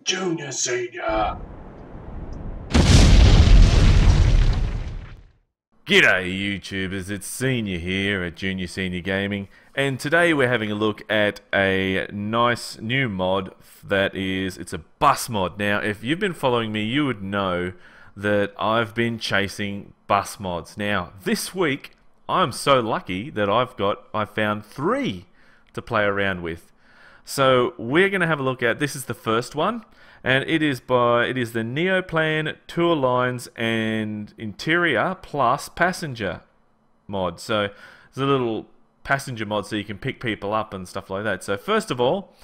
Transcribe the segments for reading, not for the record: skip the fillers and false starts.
Junior Senior. G'day YouTubers, it's Senior here at Junior Senior Gaming, and today we're having a look at a nice new mod it's a bus mod. Now, if you've been following me, you would know that I've been chasing bus mods. Now, this week, I'm so lucky that I've found 3 to play around with. So, we're going to have a look at, this is the first one, and it is the Neoplan Tourliner and Interior plus Passenger mod. So there's a little passenger mod so you can pick people up and stuff like that. So first of all,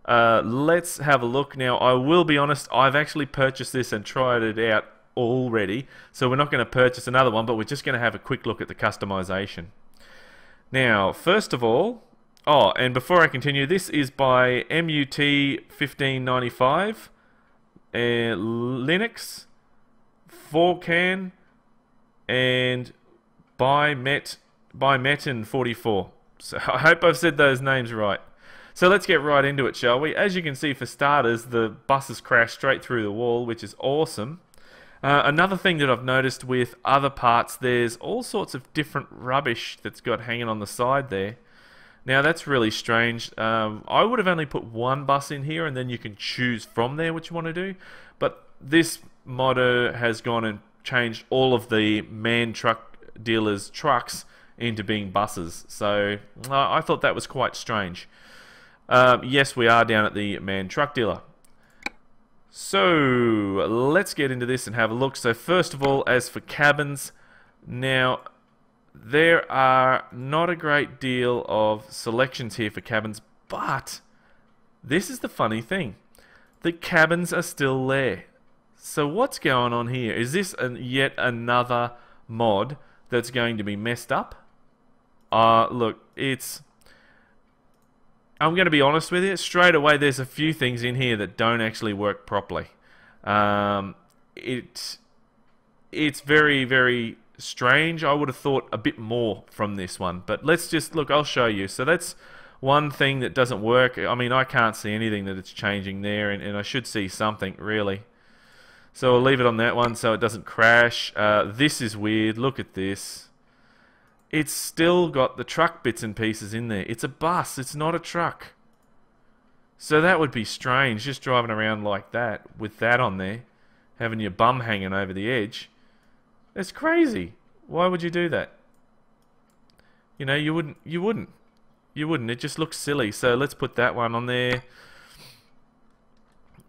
let's have a look. Now, I will be honest, I've actually purchased this and tried it out already. So we're not going to purchase another one, but we're just going to have a quick look at the customization. Now, first of all, oh, and before I continue, this is by MUT 1595, Linux, 4can, and by Metin 44. So I hope I've said those names right. So let's get right into it, shall we? As you can see, for starters, the buses crash straight through the wall, which is awesome. Another thing that I've noticed with other parts, there's all sorts of different rubbish that's got hanging on the side there. Now that's really strange. I would have only put one bus in here and then you can choose from there what you want to do. But this modder has gone and changed all of the man truck dealers' trucks into being buses. So I thought that was quite strange. Yes, we are down at the man truck dealer. So let's get into this and have a look. So first of all, as for cabins, now there are not a great deal of selections here for cabins, but this is the funny thing. The cabins are still there. So what's going on here? Is this yet another mod that's going to be messed up? Look, I'm going to be honest with you. Straight away, there's a few things in here that don't actually work properly. It's very, very strange. I would have thought a bit more from this one, but let's just look. I'll show you. So that's one thing that doesn't work. I mean, I can't see anything that it's changing there, and I should see something really. So I'll leave it on that one so it doesn't crash. This is weird. Look at this. It's still got the truck bits and pieces in there. It's a bus. It's not a truck. So that would be strange, just driving around like that with that on there, having your bum hanging over the edge. It's crazy. Why would you do that? You know, you wouldn't. It just looks silly. So let's put that one on there.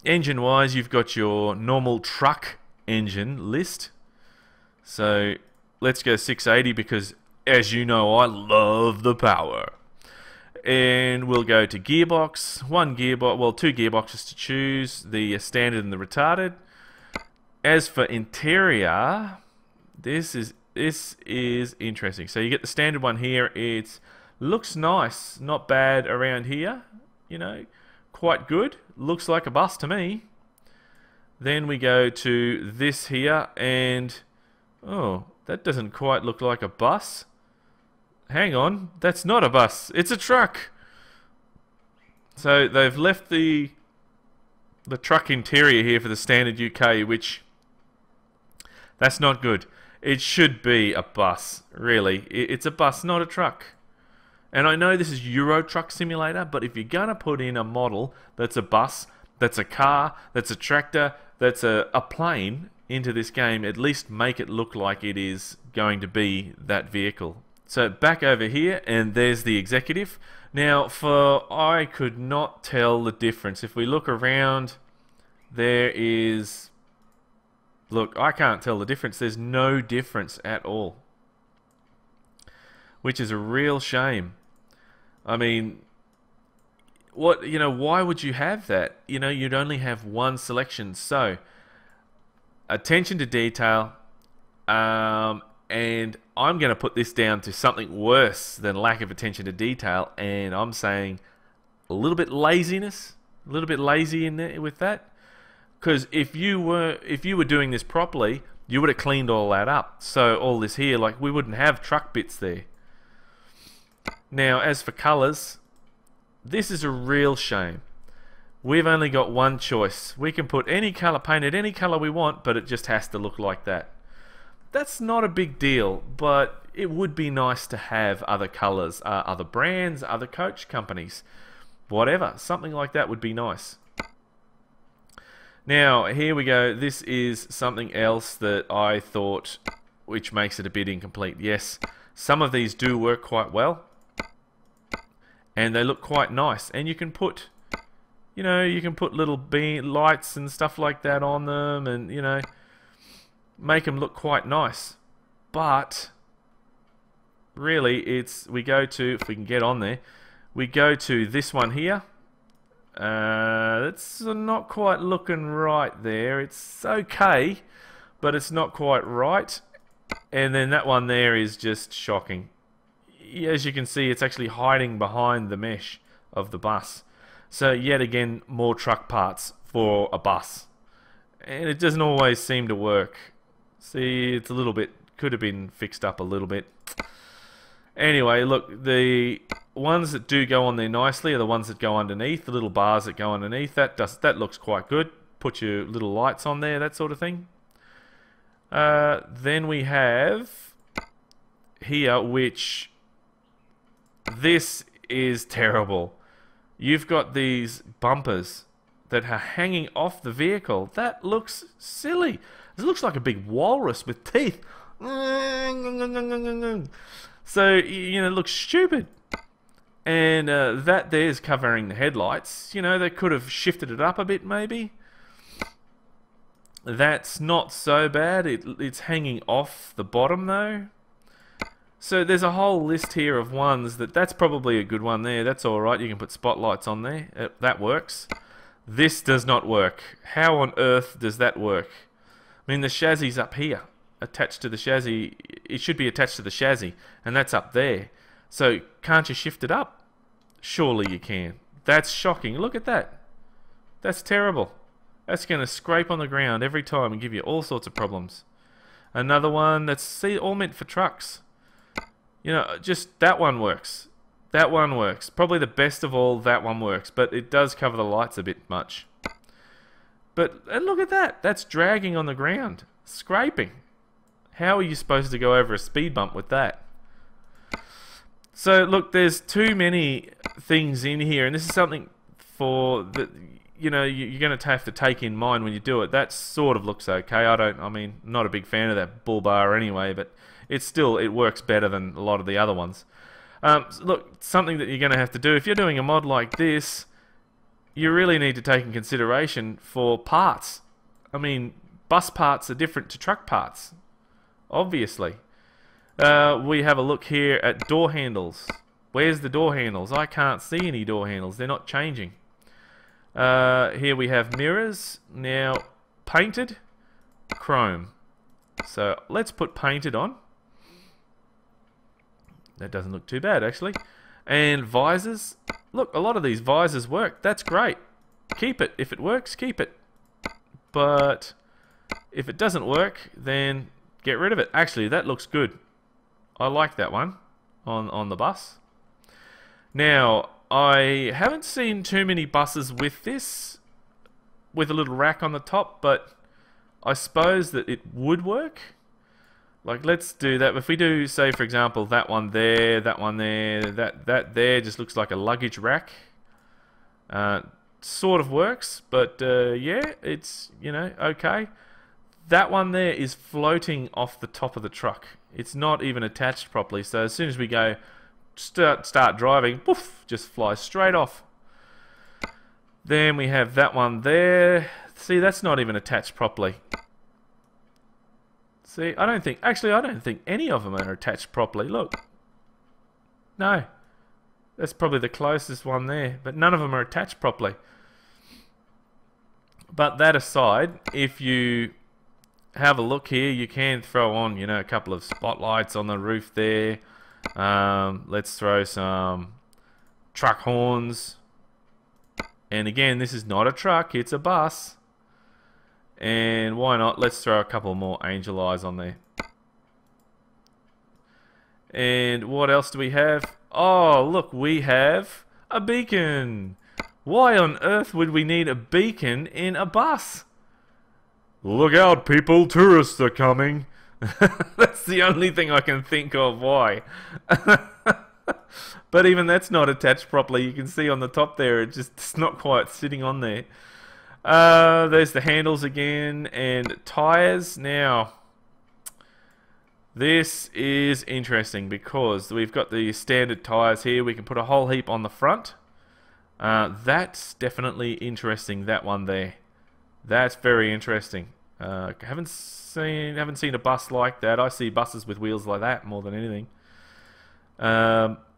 Engine wise, you've got your normal truck engine list. So let's go 680 because, as you know, I love the power. And we'll go to gearbox. Two gearboxes to choose, the standard and the retarded. As for interior, this is interesting. So you get the standard one here. It looks nice, not bad around here. You know, quite good. Looks like a bus to me. Then we go to this here, and oh, that doesn't quite look like a bus. Hang on, that's not a bus. It's a truck. So they've left the truck interior here for the standard UK, which that's not good. It should be a bus, really. It's a bus, not a truck. And I know this is Euro Truck Simulator, but if you're going to put in a model that's a bus, that's a car, that's a tractor, that's a plane into this game, at least make it look like it is going to be that vehicle. So back over here, and there's the executive. Now, I could not tell the difference. If we look around, there is... Look, I can't tell the difference. There's no difference at all. Which is a real shame. I mean, why would you have that? You know, you'd only have one selection. So, attention to detail. And I'm going to put this down to something worse than lack of attention to detail. And I'm saying a little bit laziness. A little bit lazy in there with that. Because if you were doing this properly, you would have cleaned all that up. So all this here, like, we wouldn't have truck bits there. Now, as for colours, this is a real shame. we've only got one choice. We can put any color, paint it any color we want, but it just has to look like that. That's not a big deal, but it would be nice to have other colors, other brands, other coach companies, whatever. Something like that would be nice. Now, here we go. This is something else that I thought, which makes it a bit incomplete. Yes, some of these do work quite well, and they look quite nice. And you can put, you know, you can put little lights and stuff like that on them, and, you know, make them look quite nice. But really, we go to, if we can get on there, we go to this one here. It's not quite looking right there. It's okay, but it's not quite right. And then that one there is just shocking. As you can see, it's actually hiding behind the mesh of the bus. So yet again, more truck parts for a bus. And it doesn't always seem to work. See, it's a little bit, could have been fixed up a little bit. Anyway, look, the ones that do go on there nicely are the ones that go underneath, the little bars that go underneath. That looks quite good. Put your little lights on there, that sort of thing. Then we have here, which this is terrible. You've got these bumpers that are hanging off the vehicle. That looks silly. It looks like a big walrus with teeth. So, you know, it looks stupid. And that there's covering the headlights. You know, they could have shifted it up a bit, maybe. That's not so bad. It's hanging off the bottom, though. So there's a whole list here of ones that's probably a good one there. That's alright. You can put spotlights on there. That works. This does not work. How on earth does that work? I mean, the chassis up here, attached to the chassis. It should be attached to the chassis, and that's up there. So can't you shift it up? Surely you can. That's shocking. Look at that. That's terrible. That's going to scrape on the ground every time and give you all sorts of problems. Another one that's all meant for trucks. You know, just that one works. That one works. Probably the best of all, that one works. But it does cover the lights a bit much. And look at that. That's dragging on the ground. Scraping. How are you supposed to go over a speed bump with that? So, look, there's too many things in here. And this is something for that, you know, you're going to have to take in mind when you do it. That sort of looks okay. I mean, not a big fan of that bull bar anyway, but it works better than a lot of the other ones. Look, something that you're going to have to do, if you're doing a mod like this, you really need to take in consideration for parts. I mean, bus parts are different to truck parts, obviously. We have a look here at door handles. Where's the door handles? I can't see any door handles. They're not changing. Here we have mirrors. Now, painted, chrome. So let's put painted on. That doesn't look too bad, actually. And visors. Look, a lot of these visors work. That's great. Keep it. If it works, keep it. But if it doesn't work, then get rid of it. Actually, that looks good. I like that one on the bus. Now, I haven't seen too many buses with this, with a little rack on the top, but I suppose that it would work. Like, let's do that. If we do, say, for example, that one there, that there just looks like a luggage rack. Sort of works, but yeah, it's, you know, okay. That one there is floating off the top of the truck. It's not even attached properly, so as soon as we go start driving, poof, just flies straight off. Then we have that one there. See, that's not even attached properly. See, I don't think any of them are attached properly. Look. No. That's probably the closest one there, but none of them are attached properly. But that aside, if you have a look here, you can throw on, you know, a couple of spotlights on the roof there. Let's throw some truck horns. And again, this is not a truck, it's a bus. And why not? Let's throw a couple more angel eyes on there. And what else do we have? Oh, look, we have a beacon. Why on earth would we need a beacon in a bus? Look out, people, tourists are coming. That's the only thing I can think of why. But even that's not attached properly. You can see on the top there, it's not quite sitting on there. There's the handles again, and tyres. Now, this is interesting because we've got the standard tyres here. We can put a whole heap on the front. That's definitely interesting, that one there. That's very interesting. Haven't seen a bus like that. I see buses with wheels like that more than anything.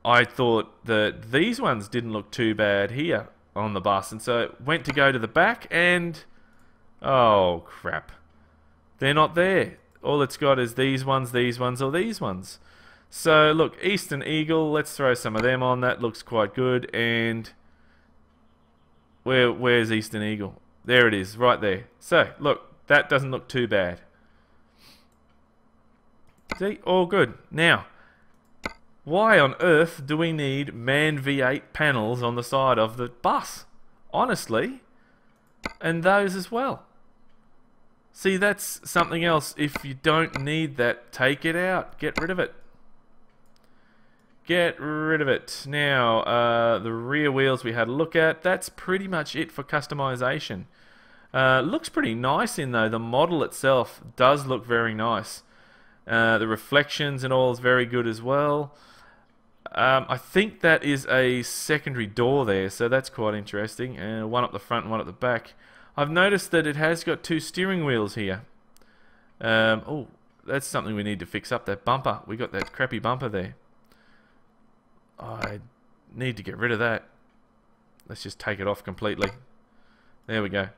I thought that these ones didn't look too bad here on the bus, and so it went to go to the back, and oh crap, they're not there. All it's got is these ones, or these ones. So look, Eastern Eagle, let's throw some of them on. That looks quite good. And where's Eastern Eagle? There it is, right there. So look, that doesn't look too bad. See, all good. Now, why on earth do we need MAN V8 panels on the side of the bus? Honestly. And those as well. See, that's something else. If you don't need that, take it out. Get rid of it. Get rid of it. Now, the rear wheels we had a look at. That's pretty much it for customization. Looks pretty nice in though. The model itself does look very nice. The reflections and all is very good as well. I think that is a secondary door there, so that's quite interesting. One up the front and one at the back. I've noticed that it has got two steering wheels here. Oh, that's something we need to fix up, that bumper. We got that crappy bumper there. I need to get rid of that. Let's just take it off completely. There we go.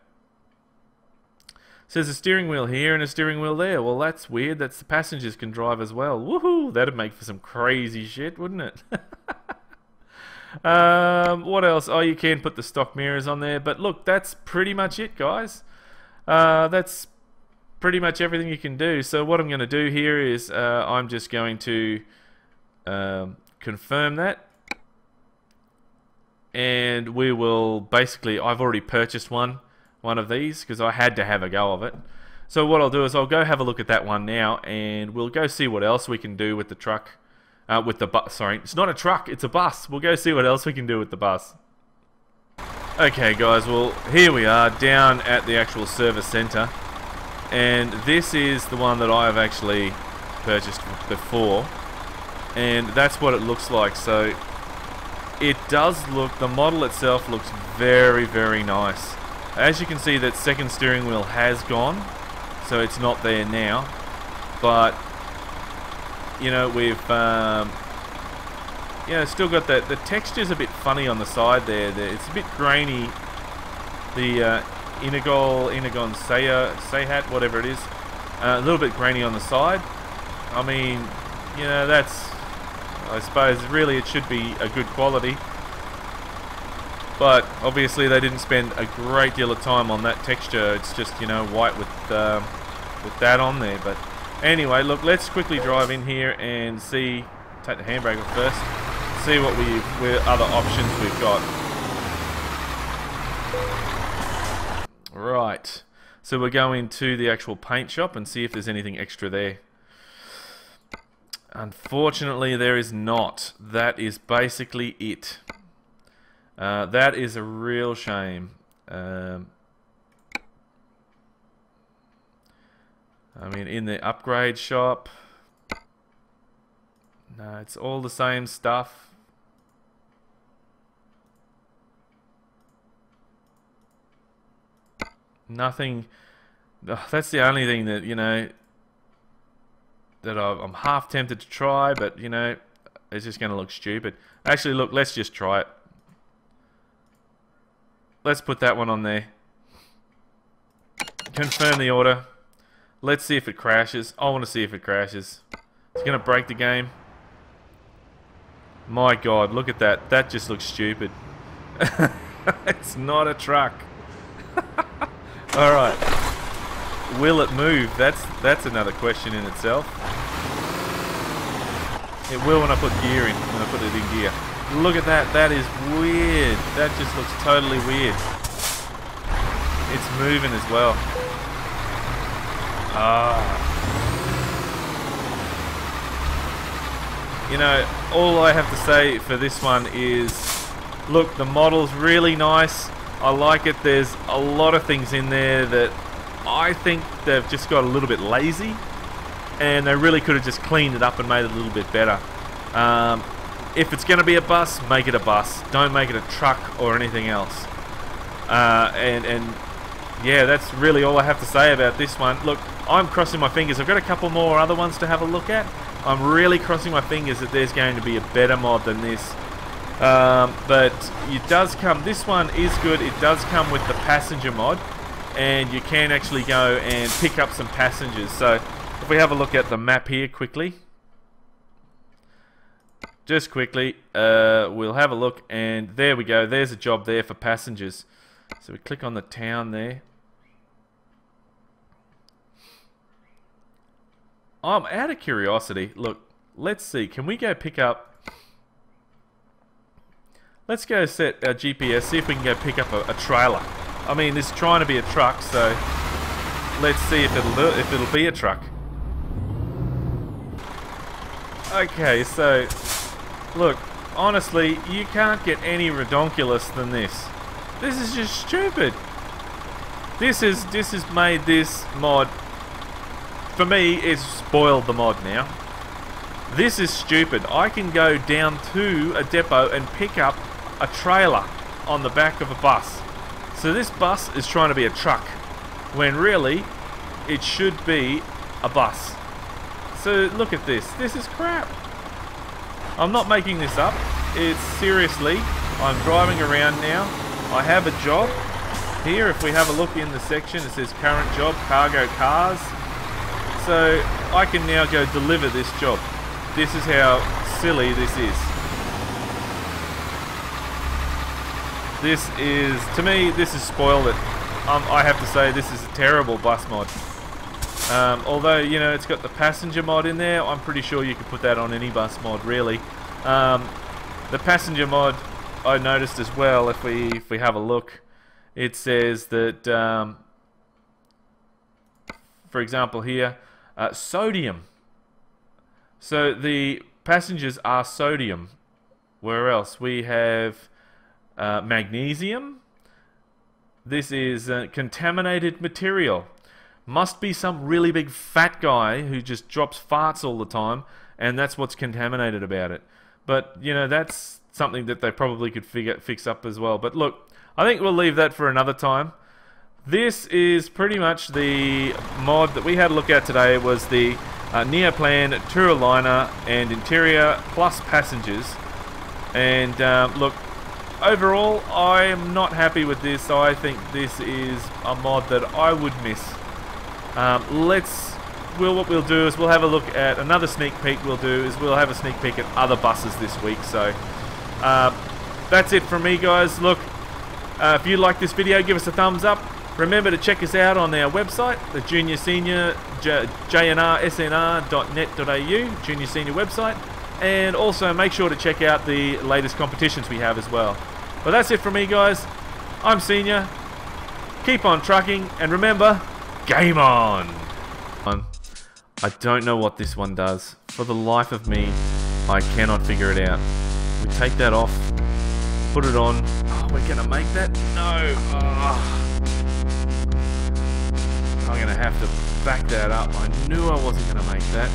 So there's a steering wheel here and a steering wheel there. Well, that's weird. That's the passengers can drive as well. Woohoo! That'd make for some crazy shit, wouldn't it? What else? Oh, you can put the stock mirrors on there. But look, that's pretty much it, guys. That's pretty much everything you can do. So what I'm going to do here is I'm just going to confirm that. And we will basically, I've already purchased one of these because I had to have a go of it. So what I'll do is I'll go have a look at that one now, and we'll go see what else we can do with the truck. With the bus, sorry, it's not a truck, it's a bus. We'll go see what else we can do with the bus. Okay guys, well here we are down at the actual service center, and this is the one that I've actually purchased before, and that's what it looks like. So it does look, the model itself looks very, very nice. As you can see, that second steering wheel has gone, so it's not there now. But you know, we've still got that. The texture's a bit funny on the side there. It's a bit grainy. The Inagon Sayhat, whatever it is, a little bit grainy on the side. I mean, you know, that's, I suppose really it should be a good quality. But obviously they didn't spend a great deal of time on that texture. It's just, you know, white with that on there. But anyway, look, let's quickly drive in here and see. Take the handbrake off first. See what other options we've got. Right. So we're going to the actual paint shop and see if there's anything extra there. Unfortunately, there is not. That is basically it. That is a real shame. I mean, in the upgrade shop, no, it's all the same stuff. Nothing. Oh, that's the only thing that, you know, that I'm half tempted to try, but, you know, it's just going to look stupid. Actually, look, let's just try it. Let's put that one on there. Confirm the order. Let's see if it crashes. I want to see if it crashes. It's going to break the game. My God, look at that. That just looks stupid. It's not a truck. Alright. Will it move? That's another question in itself. It will when I put gear in. When I put it in gear. Look at that. That is weird. That just looks totally weird. It's moving as well. You know, all I have to say for this one is, look, the model's really nice. I like it. There's a lot of things in there that I think they've just got a little bit lazy, and they really could have just cleaned it up and made it a little bit better. If it's going to be a bus, make it a bus. Don't make it a truck or anything else. And yeah, that's really all I have to say about this one. Look, I'm crossing my fingers. I've got a couple more other ones to have a look at. I'm really crossing my fingers that there's going to be a better mod than this. But it does come, this one is good. It does come with the passenger mod, and you can actually go and pick up some passengers. So if we have a look at the map here quickly, just quickly, we'll have a look, and there we go. There's a job there for passengers. So we click on the town there. Out of curiosity, look, let's see, can we go pick up, let's go set our GPS, see if we can go pick up a trailer. I mean, this is trying to be a truck, so let's see if it'll be a truck. Okay, so look, honestly, you can't get any redonkulous than this. This is just stupid. This has made this mod, for me, it's spoiled the mod now. This is stupid. I can go down to a depot and pick up a trailer on the back of a bus. So this bus is trying to be a truck, when really, it should be a bus. So look at this. This is crap. I'm not making this up. It's seriously, I'm driving around now. I have a job. Here, if we have a look in the section, it says current job, cargo cars. So I can now go deliver this job. This is how silly this is. This is, to me, this has spoiled it. I have to say this is a terrible bus mod. Although, you know, it's got the passenger mod in there, I'm pretty sure you could put that on any bus mod, really. The passenger mod, I noticed as well, if we have a look, it says that, for example here, sodium. So the passengers are sodium. Where else? We have magnesium. This is contaminated material. Must be some really big fat guy who just drops farts all the time, and that's what's contaminated about it. But, you know, that's something that they probably could fix up as well. But look, I think we'll leave that for another time. This is pretty much the mod that we had a look at today. Was the Neoplan Tourliner and interior plus passengers. And look, overall, I am not happy with this. I think this is a mod that I would miss. What we'll do is we'll have a look at another sneak peek. We'll have a sneak peek at other buses this week. So that's it from me, guys. Look, if you like this video, give us a thumbs up. Remember to check us out on our website, the Junior Senior JNR-SNR.net.au, Junior Senior website, and also make sure to check out the latest competitions we have as well. But that's it from me, guys. I'm Senior. Keep on trucking, and remember, game on! I don't know what this one does. For the life of me, I cannot figure it out. We take that off, put it on. Oh, we're gonna make that? No! Oh. I'm gonna have to back that up. I knew I wasn't gonna make that.